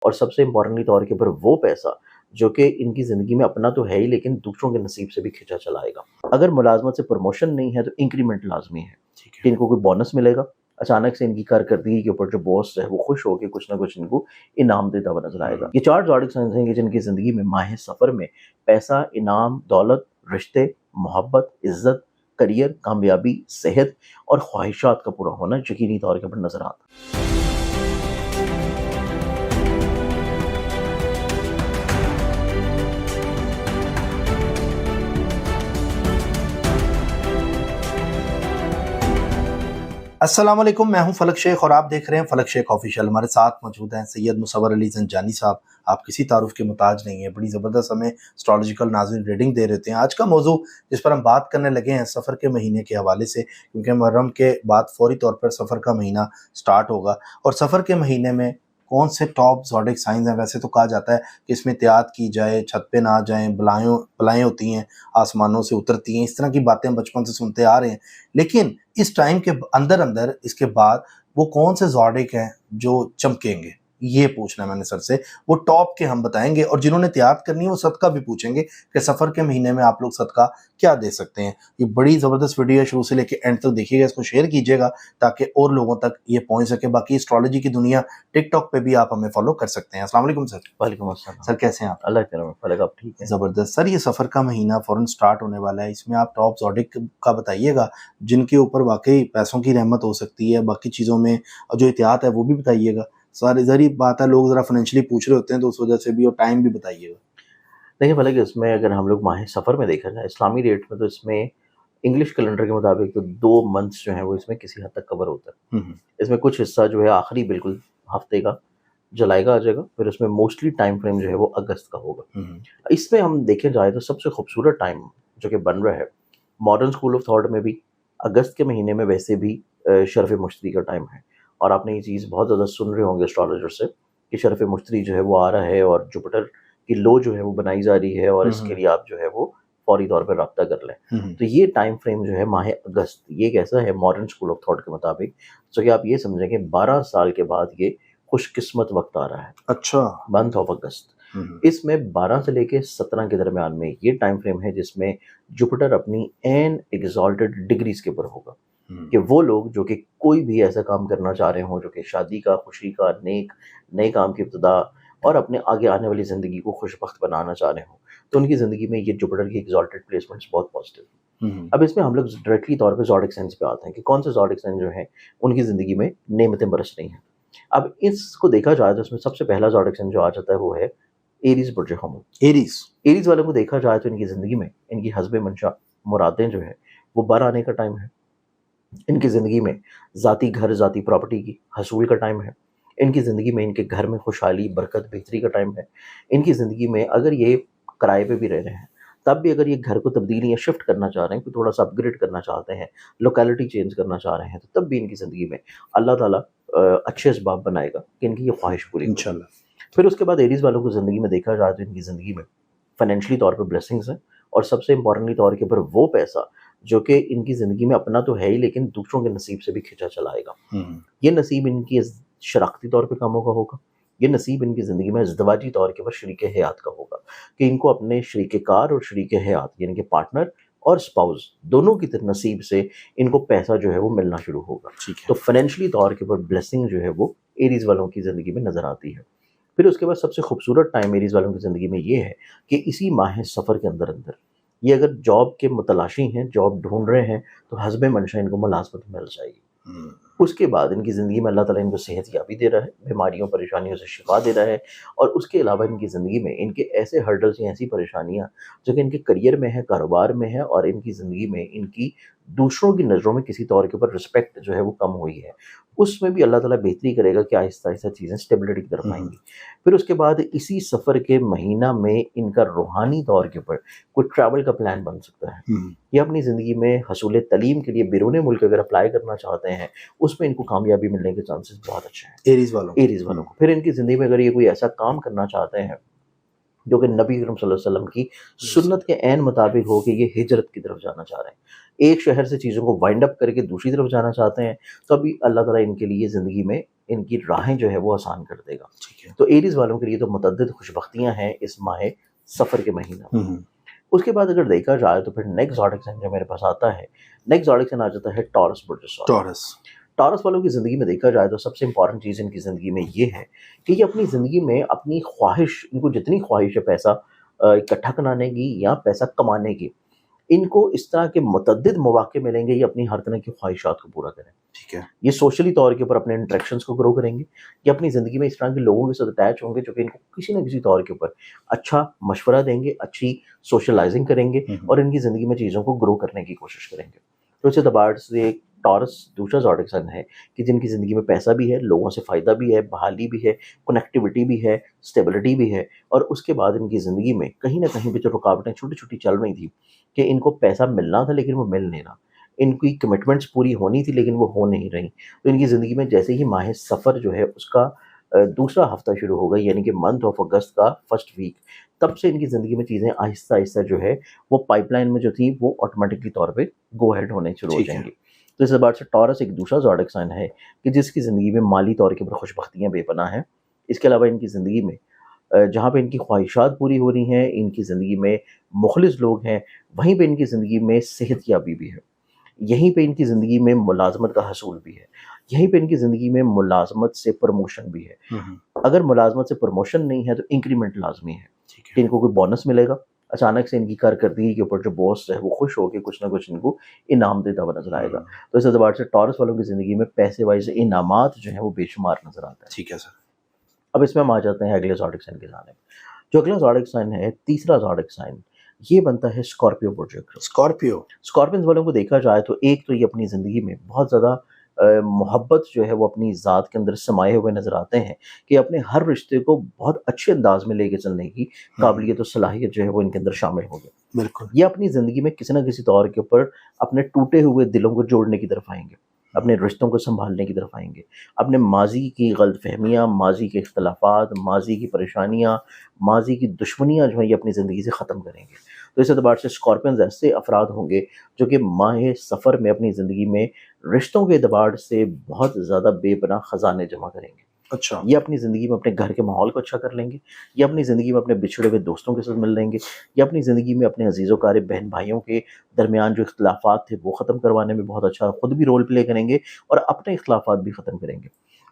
اور سب سے امپورٹنٹلی طور کے اوپر وہ پیسہ جو کہ ان کی زندگی میں اپنا تو ہے ہی لیکن دوسروں کے نصیب سے بھی کھینچا چلائے گا. اگر ملازمت سے پروموشن نہیں ہے تو انکریمنٹ لازمی ہے کہ ان کو کوئی بونس ملے گا. اچانک سے ان کی کارکردگی کے اوپر جو باس ہے وہ خوش ہو کے کچھ نہ کچھ ان کو انعام دیتا ہوا نظر آئے گا. یہ 4 زوڈک سائنز ہیں کہ جن کی زندگی میں ماہ سفر میں پیسہ، انعام، دولت، رشتے، محبت، عزت، کریئر، کامیابی، صحت اور خواہشات کا پورا ہونا یقینی طور کے اوپر نظر آتا ہے. السلام علیکم، میں ہوں فلک شیخ اور آپ دیکھ رہے ہیں فلک شیخ آفیشیل. ہمارے ساتھ موجود ہیں سید مصور علی زنجانی صاحب. آپ کسی تعارف کے محتاج نہیں ہیں، بڑی زبردست ہمیں اسٹرالوجیکل ناظرین ریڈنگ دے رہتے ہیں. آج کا موضوع جس پر ہم بات کرنے لگے ہیں سفر کے مہینے کے حوالے سے، کیونکہ محرم کے بعد فوری طور پر سفر کا مہینہ سٹارٹ ہوگا اور سفر کے مہینے میں کون سے ٹاپ زوڈک سائنز ہیں. ویسے تو کہا جاتا ہے کہ اس میں احتیاط کی جائے، چھت پہ نہ جائیں، بلائیں ہوتی ہیں آسمانوں سے اترتی ہیں، اس طرح کی باتیں ہم بچپن سے سنتے آ رہے ہیں. لیکن اس ٹائم کے اندر اس کے بعد وہ کون سے زوڈک ہیں جو چمکیں گے، یہ پوچھنا ہے میں نے سر سے. وہ ٹاپ کے ہم بتائیں گے، اور جنہوں نے احتیاط کرنی ہے وہ صدقہ بھی پوچھیں گے کہ سفر کے مہینے میں آپ لوگ صدقہ کیا دے سکتے ہیں. یہ بڑی زبردست ویڈیو ہے، شروع سے لے کے اینڈ تک دیکھیے گا. اس کو شیئر کیجیے گا تاکہ اور لوگوں تک یہ پہنچ سکے. باقی اسٹرالوجی کی دنیا ٹک ٹاک پہ بھی آپ ہمیں فالو کر سکتے ہیں. السلام علیکم سر. وعلیکم السلام سر کیسے ہیں آپ؟ اللہ کرم فلک، آپ ٹھیک ہیں؟ زبردست. سر یہ سفر کا مہینہ فوراً سٹارٹ ہونے والا ہے، اس میں آپ ٹاپ زوڈک کا بتائیے گا جن کے اوپر واقعی پیسوں کی رحمت ہو سکتی ہے، باقی چیزوں میں جو احتیاط ہے وہ بھی بتائیے گا. ساری ذری بات ہے، لوگ ذرا فائنینشلی پوچھ رہے ہوتے ہیں تو اس وجہ سے بھی، اور ٹائم بھی بتائیے گا. دیکھیں فلک، اس میں اگر ہم لوگ ماہ سفر میں دیکھا جائے اسلامی ریٹ میں تو اس میں انگلش کیلنڈر کے مطابق تو 2 منتھس جو ہیں وہ اس میں کسی حد تک کور ہوتا ہے. اس میں کچھ حصہ جو ہے آخری بالکل ہفتے کا جولائی کا آ جائے گا، پھر اس میں موسٹلی ٹائم فریم جو ہے وہ اگست کا ہوگا. اس میں ہم دیکھے جائے تو سب سے خوبصورت ٹائم جو کہ بن رہا ہے ماڈرن اسکول آف تھاٹ میں بھی اگست کے مہینے میں ویسے بھی شرف مشتری کا ٹائم ہے. اور آپ نے یہ چیز بہت زیادہ سن رہے ہوں گے اسٹرالوجر سے کہ شرف مشتری جو ہے وہ آ رہا ہے اور جوپٹر کی لو جو ہے وہ بنائی جا رہی ہے، اور اس کے لیے آپ جو ہے وہ فوری طور پہ رابطہ کر لیں. تو یہ ٹائم فریم جو ہے ماہ اگست، یہ ایک ایسا ہے ماڈرن اسکول آف تھاٹ کے مطابق جو کہ آپ یہ سمجھیں کہ 12 سال کے بعد یہ خوش قسمت وقت آ رہا ہے. اچھا، منتھ آف اگست. اس میں 12 سے لے کے 17 کے درمیان میں یہ ٹائم فریم ہے جس میں جوپٹر اپنی این ایگزالٹڈ ڈگریز کے اوپر ہوگا کہ وہ لوگ جو کہ کوئی بھی ایسا کام کرنا چاہ رہے ہوں جو کہ شادی کا، خوشی کا، نئے کام کی ابتدا اور اپنے آگے آنے والی زندگی کو خوش بخت بنانا چاہ رہے ہوں، تو ان کی زندگی میں یہ جوپٹر کی ایگزالٹڈ پلیسمنٹس بہت پازیٹیو. اب اس میں ہم لوگ ڈائریکٹلی طور پہ زوڈک سائنس پہ آتے ہیں کہ کون سے زوڈک سائنس جو ہیں ان کی زندگی میں نعمتیں برس رہی ہیں. اب اس کو دیکھا جائے تو اس میں سب سے پہلا زوڈک سائن جو آ جاتا ہے وہ ہے ایریز برج حمل. ایریز والوں کو دیکھا جائے تو ان کی زندگی میں ان کی حسب منشا مرادیں جو ہے وہ بر آنے کا ٹائم ہے. ان کی زندگی میں ذاتی گھر، ذاتی پراپرٹی کی حصول کا ٹائم ہے. ان کی زندگی میں ان کے گھر میں خوشحالی، برکت، بہتری کا ٹائم ہے. ان کی زندگی میں اگر یہ کرائے پہ بھی رہ رہے ہیں تب بھی اگر یہ گھر کو تبدیلی یا شفٹ کرنا چاہ رہے ہیں، کہ تھوڑا سا اپ گریڈ کرنا چاہتے ہیں، لوکیلٹی چینج کرنا چاہ رہے ہیں، تو تب بھی ان کی زندگی میں اللہ تعالیٰ اچھے اسباب بنائے گا کہ ان کی یہ خواہش پوری انشاءاللہ. پھر اس کے بعد ایریز والوں کو زندگی میں دیکھا جائے تو ان کی زندگی میں فائنینشلی طور پہ بلیسنگز ہیں، اور سب سے امپورٹنٹلی طور کے اوپر وہ پیسہ جو کہ ان کی زندگی میں اپنا تو ہے ہی لیکن دوسروں کے نصیب سے بھی کھینچا چلائے گا. یہ نصیب ان کی شراکتی طور پہ کاموں کا ہوگا. یہ نصیب ان کی زندگی میں ازدواجی طور کے اوپر شریک حیات کا ہوگا کہ ان کو اپنے شریک کار اور شریک حیات یعنی کہ پارٹنر اور اسپاؤز دونوں کی نصیب سے ان کو پیسہ جو ہے وہ ملنا شروع ہوگا. تو فائنینشلی طور کے اوپر بلیسنگ جو ہے وہ ایریز والوں کی زندگی میں نظر آتی ہے. پھر اس کے بعد سب سے خوبصورت ٹائم ایریز والوں کی زندگی میں یہ ہے کہ اسی ماہ سفر کے اندر یہ اگر جاب کے متلاشی ہیں، جاب ڈھونڈ رہے ہیں، تو حسب منشا ان کو ملازمت مل جائے گی. اس کے بعد ان کی زندگی میں اللہ تعالیٰ ان کو صحت یابی دے رہا ہے، بیماریوں پریشانیوں سے شفا دے رہا ہے. اور اس کے علاوہ ان کی زندگی میں ان کے ایسے ہرڈلز یا ایسی پریشانیاں جو کہ ان کے کریئر میں ہے، کاروبار میں ہے، اور ان کی زندگی میں ان کی دوسروں کی نظروں میں کسی طور کے اوپر رسپیکٹ جو ہے وہ کم ہوئی ہے، اس میں بھی اللہ تعالیٰ بہتری کرے گا کہ آہستہ آہستہ چیزیں اسٹیبلٹی کی طرف آئیں گی. پھر اس کے بعد اسی سفر کے مہینہ میں ان کا روحانی طور کے اوپر کوئی ٹریول کا پلان بن سکتا ہے. یہ اپنی زندگی میں حصول تعلیم کے لیے بیرون ملک اگر اپلائی کرنا چاہتے ہیں، اس میں ان کو کامیابی ملنے کے چانسز بہت اچھے ہیں ایریز والوں کو. پھر ان کی زندگی میں اگر یہ کوئی ایسا کام کرنا چاہتے ہیں جو کہ نبی اکرم صلی اللہ علیہ وسلم کی سنت کے عین مطابق ہو کہ یہ ہجرت کی طرف جانا چاہ رہے ہیں، ایک شہر سے چیزوں کو وائنڈ اپ کر کے دوسری طرف جانا چاہتے ہیں تو ابھی اللہ تعالیٰ ان کے لیے زندگی میں ان کی راہیں جو ہے وہ آسان کر دے گا. ٹھیک ہے. تو ایریز والوں کے لیے تو متعدد خوش بختیاں ہیں اس ماہ سفر کے مہینہ. اس کے بعد اگر دیکھا جائے تو پھر نیکسٹ زوڈک سائن جو میرے پاس آتا ہے، نیکسٹ زوڈک سائن آ جاتا ہے ٹورس برج الثور. ٹورس والوں کی زندگی میں دیکھا جائے تو سب سے امپورٹنٹ چیز ان کی زندگی میں یہ ہے کہ یہ اپنی زندگی میں اپنی خواہش، ان کو جتنی خواہش ہے پیسہ اکٹھا کرانے کی یا پیسہ کمانے کی، ان کو اس طرح کے متعدد مواقع ملیں گے یہ اپنی ہر طرح کی خواہشات کو پورا کریں. ٹھیک ہے. یہ سوشلی طور کے اوپر اپنے انٹریکشنز کو گرو کریں گے، یہ اپنی زندگی میں اس طرح کے لوگوں کے ساتھ اٹیچ ہوں گے جو کہ ان کو کسی نہ کسی طور کے اوپر اچھا مشورہ دیں گے، اچھی سوشلائزنگ کریں گے اور ان کی زندگی میں چیزوں کو گرو کرنے کی کوشش کریں گے. تو اس اعتبار سے ٹورس دوسرا زوڈک سائن ہے کہ جن کی زندگی میں پیسہ بھی ہے، لوگوں سے فائدہ بھی ہے، بحالی بھی ہے، کنیکٹیوٹی بھی ہے، اسٹیبلٹی بھی ہے. اور اس کے بعد ان کی زندگی میں کہیں نہ کہیں پہ جو رکاوٹیں چھوٹی چھوٹی چل رہی تھی کہ ان کو پیسہ ملنا تھا لیکن وہ مل نہیں رہا، ان کی کمٹمنٹس پوری ہونی تھی لیکن وہ ہو نہیں رہی، تو ان کی زندگی میں جیسے ہی ماہ سفر جو ہے اس کا دوسرا ہفتہ شروع ہوگا، یعنی کہ منتھ آف اگست کا فرسٹ ویک، تب سے ان کی زندگی میں چیزیں آہستہ آہستہ جو ہے وہ پائپ لائن میں جو تھی وہ آٹومیٹکلی طور پہ گو ہیڈ ہونے شروع ہو جائیں گی. تو اس اعتبار سے ٹورس ایک دوسرا زوڈک سائن ہے کہ جس کی زندگی میں مالی طور کے اوپر خوش بختیاں بے پناہ ہیں. اس کے علاوہ ان کی زندگی میں جہاں پہ ان کی خواہشات پوری ہو رہی ہیں، ان کی زندگی میں مخلص لوگ ہیں، وہیں پہ ان کی زندگی میں صحت یابی بھی ہے، یہیں پہ ان کی زندگی میں ملازمت کا حصول بھی ہے، یہیں پہ ان کی زندگی میں ملازمت سے پروموشن بھی ہے. اگر ملازمت سے پروموشن نہیں ہے تو انکریمنٹ لازمی ہے کہ ان کو کوئی بونس ملے گا. اچانک سے ان کی کارکردگی کے اوپر جو باس ہے وہ خوش ہو کے کچھ نہ کچھ ان کو انعام دیتا ہوا نظر آئے گا. تو اس اعتبار سے ٹورس والوں کی زندگی میں پیسے وائز انعامات جو ہیں وہ بے شمار نظر آتا ہے. ٹھیک ہے سر. اب اس میں ہم آ جاتے ہیں اگلے زوڈک سائن کی جانب. جو اگلا زوڈک سائن ہے، تیسرا زوڈک سائن، یہ بنتا ہے اسکارپیو برج. اسکارپینز والوں کو دیکھا جائے تو ایک تو یہ اپنی زندگی میں بہت زیادہ محبت جو ہے وہ اپنی ذات کے اندر سمائے ہوئے نظر آتے ہیں کہ اپنے ہر رشتے کو بہت اچھے انداز میں لے کے چلنے کی قابلیت و صلاحیت جو ہے وہ ان کے اندر شامل ہو گئی. بالکل. یہ اپنی زندگی میں کسی نہ کسی طور کے اوپر اپنے ٹوٹے ہوئے دلوں کو جوڑنے کی طرف آئیں گے، اپنے رشتوں کو سنبھالنے کی طرف آئیں گے، اپنے ماضی کی غلط فہمیاں، ماضی کے اختلافات، ماضی کی پریشانیاں، ماضی کی دشمنیاں جو ہیں یہ اپنی زندگی سے ختم کریں گے. تو اس اعتبار سے اسکارپینز ایسے افراد ہوں گے جو کہ ماہ سفر میں اپنی زندگی میں رشتوں کے اعتبار سے بہت زیادہ بے پناہ خزانے جمع کریں گے. اچھا. یہ اپنی زندگی میں اپنے گھر کے ماحول کو اچھا کر لیں گے، یہ اپنی زندگی میں اپنے بچھڑے ہوئے دوستوں کے ساتھ مل لیں گے، یہ اپنی زندگی میں اپنے عزیز و قارب بہن بھائیوں کے درمیان جو اختلافات تھے وہ ختم کروانے میں بہت اچھا خود بھی رول پلے کریں گے اور اپنے اختلافات بھی ختم کریں گے.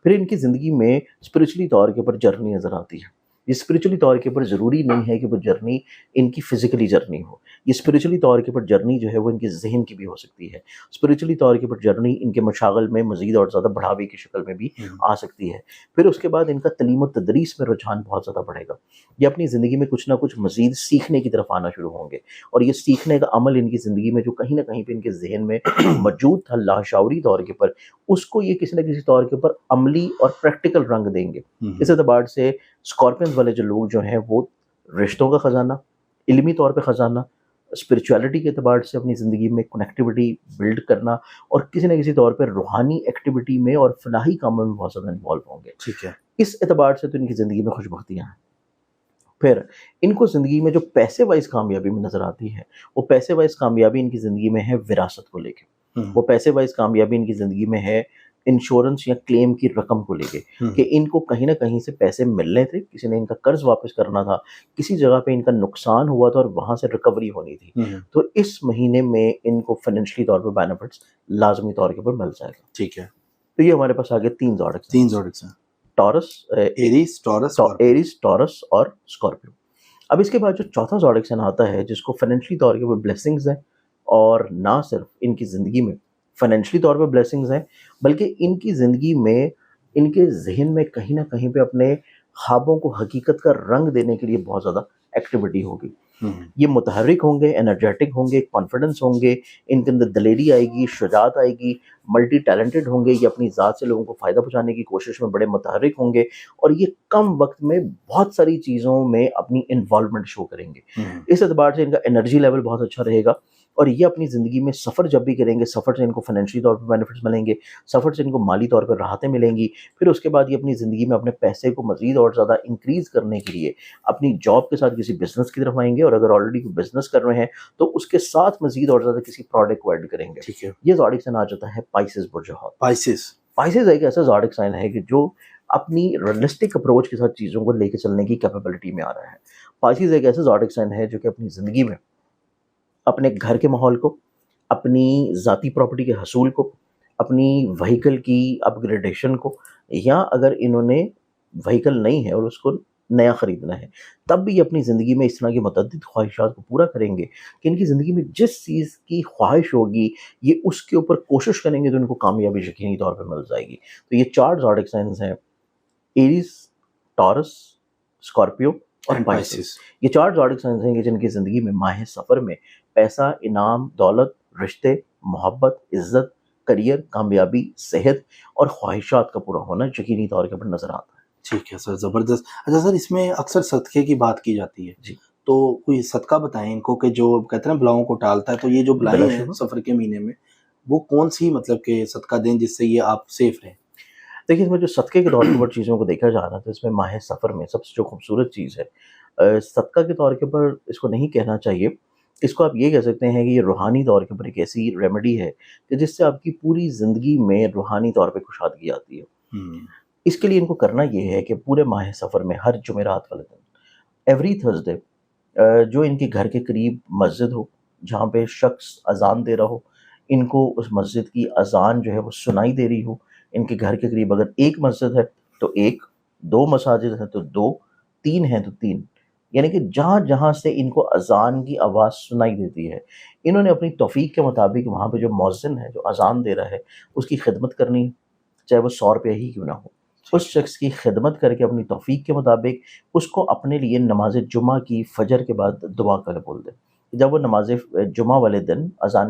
پھر ان کی زندگی میں اسپرچولی طور کے اوپر جرنی نظر آتی ہے. یہ اسپرچولی طور کے اوپر ضروری نہیں ہے کہ وہ جرنی ان کی فزیکلی جرنی ہو، یہ اسپرچولی طور کے اوپر جرنی جو ہے وہ ان کے ذہن کی بھی ہو سکتی ہے، اسپرچولی طور کے اوپر جرنی ان کے مشاغل میں مزید اور زیادہ بڑھاوے کی شکل میں بھی آ سکتی ہے. پھر اس کے بعد ان کا تعلیم و تدریس میں رجحان بہت زیادہ بڑھے گا. یہ اپنی زندگی میں کچھ نہ کچھ مزید سیکھنے کی طرف آنا شروع ہوں گے اور یہ سیکھنے کا عمل ان کی زندگی میں جو کہیں نہ کہیں پہ ان کے ذہن میں موجود تھا لاشعوری طور کے اوپر، اس کو یہ کسی نہ کسی طور کے اوپر عملی اور پریکٹیکل رنگ دیں گے. اس اعتبار سے اسکارپینز والے جو لوگ جو ہیں وہ رشتوں کا خزانہ، علمی طور پہ خزانہ، اسپرچویلٹی کے اعتبار سے اپنی زندگی میں کنیکٹیوٹی بلڈ کرنا اور کسی نہ کسی طور پہ روحانی ایکٹیویٹی میں اور فلاحی کاموں میں بہت زیادہ انوالو ہوں گے. ٹھیک ہے. اس اعتبار سے تو ان کی زندگی میں خوش بختیاں ہیں. پھر ان کو زندگی میں جو پیسے وائز کامیابی میں نظر آتی ہے وہ پیسے وائز کامیابی ان کی زندگی میں ہے وراثت کو لے کے، وہ پیسے وائز کامیابی ان کی زندگی میں ہے انشورنس یا کلیم کی رقم کو لے کے کہ ان کو کہیں نہ کہیں سے پیسے ملنے تھے، کسی نے ان کا قرض واپس کرنا تھا، کسی جگہ پہ ان کا نقصان ہوا تھا اور وہاں سے ریکوری ہونی تھی. تو اس مہینے میں ان کو فائنینشلی طور پہ بینیفٹس لازمی طور کے اوپر مل جائے گا. ٹھیک ہے. تو یہ ہمارے پاس آگے تین زوڈکس ہیں، ایریز، ٹورس اور اسکارپیو. اب اس کے بعد جو چوتھا زوڈک سائن آتا ہے جس کو فائنینشلی طور کے اوپر بلیسنگز ہیں، اور نہ صرف ان کی زندگی میں فائنینشلی طور پہ بلیسنگز ہیں بلکہ ان کی زندگی میں ان کے ذہن میں کہیں نہ کہیں پہ اپنے خوابوں کو حقیقت کا رنگ دینے کے لیے بہت زیادہ ایکٹیویٹی ہوگی. یہ متحرک ہوں گے، انرجیٹک ہوں گے، کانفیڈنس ہوں گے، ان کے اندر دلیری آئے گی، شجاعت آئے گی، ملٹی ٹیلنٹڈ ہوں گے، یہ اپنی ذات سے لوگوں کو فائدہ پہنچانے کی کوشش میں بڑے متحرک ہوں گے اور یہ کم وقت میں بہت ساری چیزوں میں اپنی انوالومنٹ شو کریں گے. اس اعتبار سے ان کا انرجی لیول بہت اچھا رہے گا اور یہ اپنی زندگی میں سفر جب بھی کریں گے، سفر سے ان کو فائنینشلی طور پہ بینیفٹس ملیں گے، سفر سے ان کو مالی طور پر راحتیں ملیں گی، پھر اس کے بعد یہ اپنی زندگی میں اپنے پیسے کو مزید اور زیادہ انکریز کرنے کے لیے اپنی جاب کے ساتھ کسی بزنس کی طرف آئیں گے، اور اگر آلریڈی کوئی بزنس کر رہے ہیں تو اس کے ساتھ مزید اور زیادہ کسی پروڈکٹ کو ایڈ کریں گے. ٹھیک ہے. یہ زوڈک سائن آ جاتا ہے پائسز برج حوت. پائسز ایک ایسا زوڈک سائن ہے کہ جو اپنی ریئلسٹک اپروچ کے ساتھ چیزوں کو لے کے چلنے کی کیپیبلٹی میں آ رہا ہے. پائسز ایک ایسا زوڈک سائن ہے جو کہ اپنی زندگی میں اپنے گھر کے ماحول کو، اپنی ذاتی پراپرٹی کے حصول کو، اپنی وہیکل کی اپ گریڈیشن کو، یا اگر انہوں نے وہیکل نہیں ہے اور اس کو نیا خریدنا ہے، تب بھی یہ اپنی زندگی میں اس طرح کی متعدد خواہشات کو پورا کریں گے کہ ان کی زندگی میں جس چیز کی خواہش ہوگی یہ اس کے اوپر کوشش کریں گے تو ان کو کامیابی یقینی طور پہ مل جائے گی. تو یہ 4 زوڈک سائنز ہیں، ایریز، ٹورس، اسکارپیو اور پائسز. یہ 4 زوڈک سائنز ہیں کہ جن کی زندگی میں ماہ سفر میں پیسہ، انعام، دولت، رشتے، محبت، عزت، کریئر، کامیابی، صحت اور خواہشات کا پورا ہونا یقینی طور پر نظر آتا ہے. ٹھیک ہے سر، زبردست. اچھا سر، اس میں اکثر صدقے کی بات کی جاتی ہے. جی. تو کوئی صدقہ بتائیں ان کو کہ جو کہتے ہیں نا بلاؤں کو ٹالتا ہے، تو یہ جو بلائیں ہیں سفر کے مہینے میں وہ کون سی مطلب کہ صدقہ دیں جس سے یہ آپ سیف رہیں؟ دیکھیے، اس میں جو صدقے کے طور کے اوپر چیزوں کو دیکھا جا رہا ہے تو اس میں ماہ سفر میں سب سے جو خوبصورت چیز ہے، صدقہ کے طور کے اوپر اس کو نہیں کہنا چاہیے، اس کو آپ یہ کہہ سکتے ہیں کہ یہ روحانی طور کے اوپر ایک ایسی ریمیڈی ہے کہ جس سے آپ کی پوری زندگی میں روحانی طور پہ خوشحالگی آتی ہے. اس کے لیے ان کو کرنا یہ ہے کہ پورے ماہ سفر میں ہر جمعرات والے دن، ایوری تھرسڈے، جو ان کے گھر کے قریب مسجد ہو جہاں پہ شخص اذان دے رہا ہو، ان کو اس مسجد کی اذان جو ہے وہ سنائی دے رہی ہو. ان کے گھر کے قریب اگر ایک مسجد ہے تو ایک، 2 مساجد ہیں تو 2، 3 ہیں تو 3، یعنی کہ جہاں جہاں سے ان کو اذان کی آواز سنائی دیتی ہے انہوں نے اپنی توفیق کے مطابق وہاں پہ جو مؤذن ہے جو اذان دے رہا ہے اس کی خدمت کرنی ہے، چاہے وہ 100 روپے ہی کیوں نہ ہو. اس شخص کی خدمت کر کے اپنی توفیق کے مطابق اس کو اپنے لیے نماز جمعہ کی فجر کے بعد دعا کر بول دے. جب وہ نماز جمعہ والے دن اذان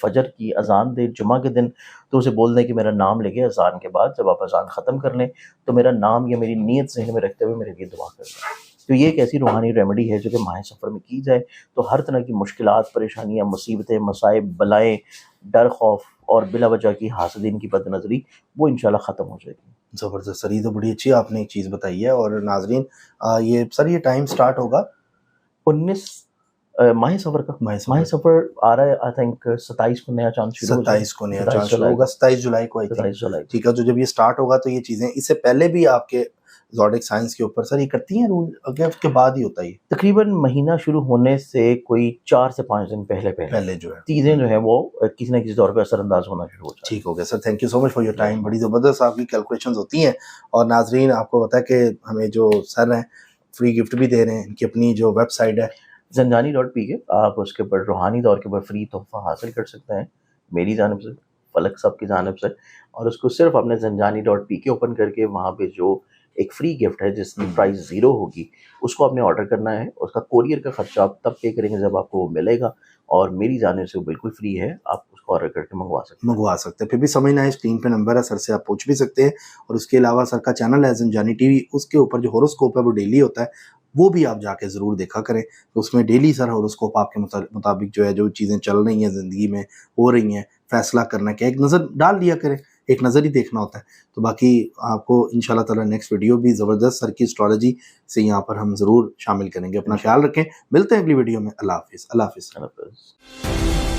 فجر کی اذان دے جمعہ کے دن تو اسے بول دیں کہ میرا نام لے کے اذان کے بعد جب آپ اذان ختم کر لیں تو میرا نام یا میری نیت ذہن میں رکھتے ہوئے میرے لیے دعا کر دیں. تو یہ ایک ایسی روحانی ریمیڈی ہے جو کہ ماہ سفر میں کی جائے تو ہر طرح کی مشکلات، پریشانیاں، مصیبتیں، مصائب، بلائیں، ڈر، خوف اور بلا وجہ کی حاسدین کی بد نظری وہ انشاءاللہ ختم ہو جائے گی. زبردست سر، یہ تو بڑی اچھی آپ نے ایک چیز بتائی ہے. اور ناظرین، یہ سر یہ ٹائم سٹارٹ ہوگا 19 ماہ سفر کا. ماہ سفر آ رہا ہے آئی تھنک 27 کو نیا چاند شروع 27 کو نیا چاند شروع ہوگا، 27 جولائی کو. 27 جولائی. ٹھیک ہے، تو جب یہ سٹارٹ ہوگا تو یہ چیزیں اس سے پہلے بھی آپ کے زوڈک سائنس کے اوپر سر یہ کرتی ہیں رول، اگر اس کے بعد ہی ہوتا ہے تقریباً مہینہ شروع ہونے سے کوئی 4 سے 5 دن پہلے جو ہے چیزیں جو ہے وہ کسی نہ کسی طور پہ اثر انداز ہونا شروع ہو جاتی. ٹھیک ہو گیا sir, thank you so much for your time. بڑی زبردست آپ کی کیلکولیشنز ہوتی ہیں. اور ناظرین، آپ کو پتہ ہے کہ ہمیں جو سر ہیں فری گفٹ بھی دے رہے ہیں. ان کی اپنی جو ویب سائٹ ہے زنجانی.pk، آپ اس کے اوپر روحانی طور کے اوپر فری تحفہ حاصل کر سکتے ہیں میری جانب سے، فلک صاحب کی جانب سے. اور اس کو صرف آپ نے زنجانی.pk اوپن کر کے وہاں پہ جو ایک فری گفٹ ہے جس کی پرائز 0 ہوگی اس کو آپ نے آرڈر کرنا ہے. اس کا کوریئر کا خرچہ آپ تب پے کریں گے جب آپ کو وہ ملے گا، اور میری جانب سے وہ بالکل فری ہے، آپ اس کو آرڈر کر کے منگوا سکتے ہیں. پھر بھی سمجھنا ہے، اسکرین پہ نمبر ہے، سر سے آپ پوچھ بھی سکتے ہیں. اور اس کے علاوہ سر کا چینل ہے زنجانی ٹی وی، اس کے اوپر جو ہوروسکوپ ہے وہ ڈیلی ہوتا ہے، وہ بھی آپ جا کے ضرور دیکھا کریں. تو اس میں ڈیلی سر ہوروسکوپ آپ کے مطابق جو ہے جو چیزیں چل رہی ہیں زندگی میں ہو رہی ہیں، فیصلہ کرنا کہ ایک نظر ڈال لیا کریں، ایک نظر ہی دیکھنا ہوتا ہے. تو باقی آپ کو انشاءاللہ تعالی نیکسٹ ویڈیو بھی زبردست سر کی اسٹرالوجی سے یہاں پر ہم ضرور شامل کریں گے. اپنا خیال رکھیں، ملتے ہیں اگلی ویڈیو میں. اللہ حافظ. اللہ حافظ.